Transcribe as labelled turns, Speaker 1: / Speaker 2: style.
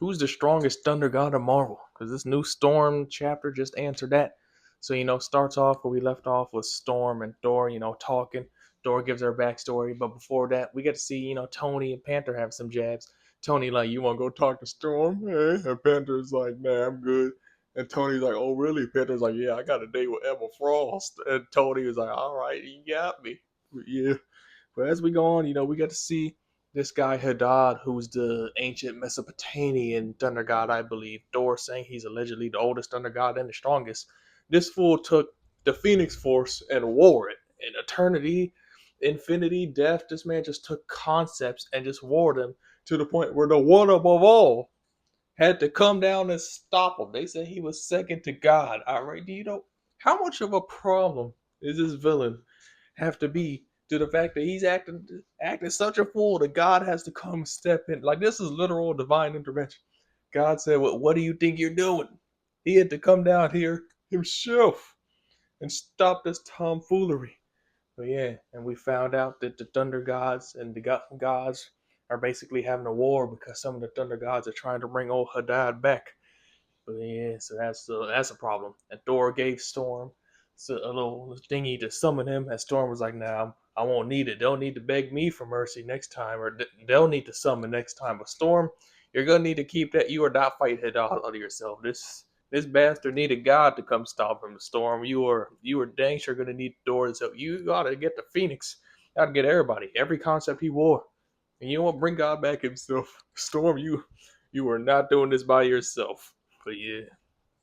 Speaker 1: who's the strongest Thunder God of Marvel? Because this new Storm chapter just answered that. So, starts off where we left off with Storm and Thor, talking. Thor gives her backstory, but before that, we get to see, Tony and Panther have some jabs. Tony like, you want to go talk to Storm? Eh? And Panther's like, nah, I'm good. And Tony's like, oh really? Panther's like, yeah, I got a date with Emma Frost. And Tony was like, all right, you got me. But yeah. But as we go on, we get to see this guy Hadad, who's the ancient Mesopotamian thunder god, I believe. Thor saying he's allegedly the oldest thunder god and the strongest. This fool took the Phoenix Force and wore it. In eternity, infinity, death, this man just took concepts and just wore them to the point where the one above all had to come down and stop him. They said he was second to God. All right, do you know how much of a problem is this villain have to be to the fact that he's acting such a fool that God has to come step in? Like, this is literal divine intervention. God said, what do you think you're doing? He had to come down here himself and stop this tomfoolery. But yeah, and we found out that the Thunder Gods and the Gods are basically having a war because some of the Thunder Gods are trying to bring old Hadad back. But yeah, so that's a problem. And Thor gave Storm a little thingy to summon him, and Storm was like, "Nah, I won't need it. They'll need to beg me for mercy next time, or they'll need to summon next time." But Storm, you're gonna need to keep that. You are not fight Hadad out of yourself. This bastard needed God to come stop him. Storm, you are dang sure gonna need Thor's help. You gotta get the Phoenix. You gotta get everybody, every concept he wore, and you won't bring God back himself. Storm, you are not doing this by yourself. But yeah.